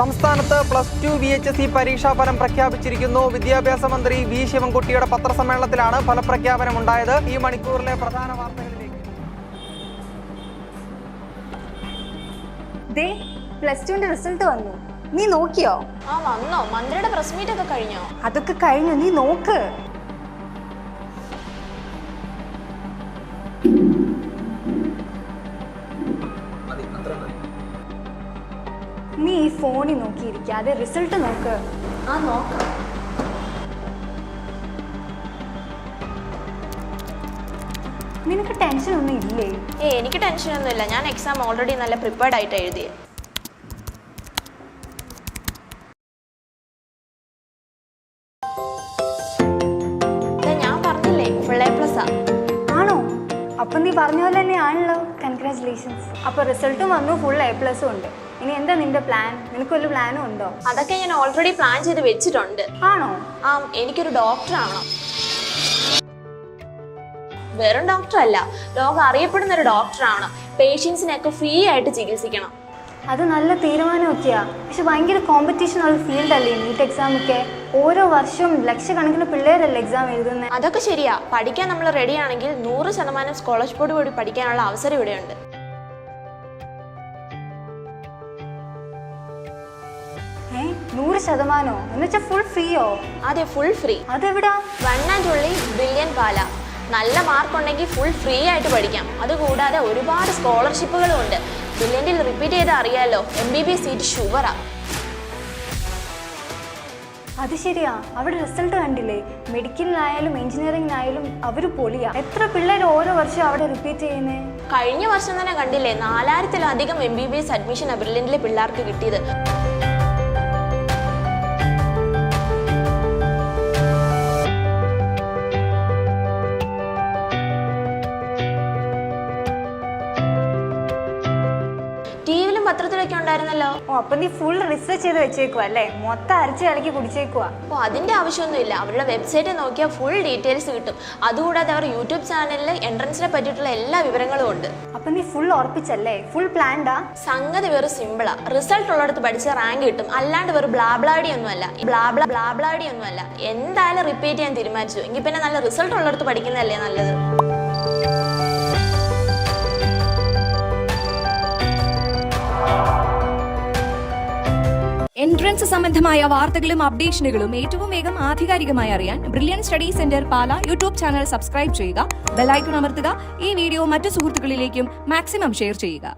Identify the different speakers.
Speaker 1: സംസ്ഥാനത്ത് +2 VHSE പരീക്ഷാഫലം പ്രഖ്യാപിച്ചിരിക്കുന്നു. വിദ്യാഭ്യാസ മന്ത്രി വി ശിവൻകുട്ടിയുടെ പത്രസമ്മേളനത്തിലാണ് ഫലപ്രഖ്യാപനം ഉണ്ടായത്. ഈ മണിക്കൂറിലെ പ്രധാന വാർത്തകളിലേക്ക്
Speaker 2: +2ന്റെ റിസൾട്ട് വന്നു. നീ നോക്കിയോ?
Speaker 3: വന്നോ? മന്ത്രിയുടെ പ്രസ് മീറ്റ് ഒക്കെ കഴിഞ്ഞോ?
Speaker 2: അതൊക്കെ കഴിഞ്ഞു, നീ നോക്ക്. നീ ഈ ഫോണിൽ നോക്കിയിരിക്കാതെ റിസൾട്ട് നോക്ക്.
Speaker 3: നോക്കാം.
Speaker 2: നിനക്ക് ടെൻഷൻ ഒന്നും ഇല്ലേ?
Speaker 3: എനിക്ക് ടെൻഷനൊന്നുമില്ല. ഞാൻ എക്സാം ഓൾറെഡി നല്ല പ്രിപ്പയർഡ് ആയിട്ട് എഴുതിയ. ഞാൻ പറഞ്ഞില്ലേ ഫുൾ A+.
Speaker 2: ആണോ? അപ്പൊ നീ പറഞ്ഞ പോലെ തന്നെ ആണല്ലോ. കൺഗ്രാറ്റുലേഷൻസ്. അപ്പൊ റിസൾട്ടും വന്നു, ഫുൾ A+ ഉണ്ട്. ഇനി എന്താ നിന്റെ പ്ലാൻ? നിനക്ക് വല്ല പ്ലാനും ഉണ്ടോ?
Speaker 3: അതൊക്കെ ഞാൻ ഓൾറെഡി പ്ലാൻ ചെയ്ത് വെച്ചിട്ടുണ്ട്.
Speaker 2: ആണോ?
Speaker 3: എനിക്കൊരു ഡോക്ടർ ആവണം. വെറും ഡോക്ടർ അല്ല, ലോകം അറിയപ്പെടുന്ന ഒരു ഡോക്ടർ ആവണം. പേഷ്യൻസിനെയൊക്കെ ഫ്രീ ആയിട്ട് ചികിത്സിക്കണം.
Speaker 2: അത് നല്ല തീരുമാനമൊക്കെയാ. പക്ഷെ ഭയങ്കര കോമ്പറ്റീഷൻ ഉള്ള ഫീൽഡ് അല്ലേ നീറ്റ് എക്സാം ഒക്കെ? ഓരോ വർഷവും ലക്ഷക്കണക്കിന് പിള്ളേരല്ലേ എക്സാം എഴുതുന്നത്.
Speaker 3: അതൊക്കെ ശരിയാ. പഠിക്കാൻ നമ്മൾ റെഡി ആണെങ്കിൽ 100% സ്കോളർഷിപ്പോട് കൂടി പഠിക്കാനുള്ള അവസരം ഇവിടെയുണ്ട്.
Speaker 2: 100%? എന്നുവെച്ചാൽ ഫുൾ ഫ്രീയോ?
Speaker 3: അതെ, ഫുൾ ഫ്രീ.
Speaker 2: അതെവിടാ?
Speaker 3: One and only Brilliant Pala. നല്ല മാർക്ക് ഉണ്ടെങ്കിൽ ഫുൾ ഫ്രീ ആയിട്ട് പഠിക്കാം. അതുകൂടാതെ ഒരുപാട് സ്കോളർഷിപ്പുകളും ഉണ്ട്. ബ്രില്യൻറ്റിൽ റിപ്പീറ്റ് ചെയ്താൽ അറിയാലോ, MBBS സീറ്റ് ഷുവറാ.
Speaker 2: അത് ശരിയാ. അവിടെ റിസൾട്ട് കണ്ടില്ലേ? മെഡിക്കലിനായാലും എഞ്ചിനീയറിംഗിനായാലും അവർ പൊളിയാ. എത്ര പിള്ളേർ ഓരോ വർഷം അവിടെ റിപ്പീറ്റ് ചെയ്യുന്നേ?
Speaker 3: കഴിഞ്ഞ വർഷം തന്നെ കണ്ടില്ലേ, 4000-ലധികം MBBS അഡ്മിഷൻ ബ്രില്യൻറ്റിലെ പിള്ളേർക്ക് കിട്ടിയത്. ടിവിയിലും പത്രത്തിലൊക്കെ ഉണ്ടായിരുന്നല്ലോ.
Speaker 2: അപ്പൊ നീ ഫുൾ റിസർച്ച് ചെയ്ത് വെച്ചേക്കുവാ അല്ലേ? മൊത്തം അരച്ച് കളിക്ക് കുടിച്ചേക്കുവാ.
Speaker 3: അതിന്റെ ആവശ്യമൊന്നുമില്ല. അവരുടെ വെബ്സൈറ്റിൽ നോക്കിയാൽ ഫുൾ ഡീറ്റെയിൽസ് കിട്ടും. അതുകൂടാതെ അവർ യൂട്യൂബ് ചാനലിൽ എൻട്രൻസിനെ പറ്റിയിട്ടുള്ള എല്ലാ വിവരങ്ങളും ഉണ്ട്.
Speaker 2: അപ്പൊ നീ ഫുൾ ഉറപ്പിച്ചല്ലേ? ഫുൾ പ്ലാൻഡാ?
Speaker 3: സംഗതി വെറും സിമ്പിളാ. റിസൾട്ട് ഉള്ളിടത്ത് പഠിച്ച റാങ്ക് കിട്ടും. അല്ലാണ്ട് വെറും ബ്ലാബ്ലാഡി ഒന്നുമല്ല. എന്തായാലും റിപ്പീറ്റ് ചെയ്യാൻ തീരുമാനിച്ചു എങ്കിൽ പിന്നെ നല്ല റിസൾട്ട് ഉള്ളിടത്ത് പഠിക്കുന്നതല്ലേ നല്ലത്.
Speaker 4: എൻട്രൻസ് സംബന്ധമായ വാർത്തകളും അപ്ഡേഷനുകളും ഏറ്റവും വേഗം ആധികാരികമായി അറിയാൻ ബ്രില്യൻ സ്റ്റഡി സെന്റർ പാല യൂട്യൂബ് ചാനൽ സബ്സ്ക്രൈബ് ചെയ്യുക, ബെൽ ഐക്കൺ അമർത്തുക. ഈ വീഡിയോ മറ്റു സുഹൃത്തുക്കളിലേക്കും മാക്സിമം ഷെയർ ചെയ്യുക.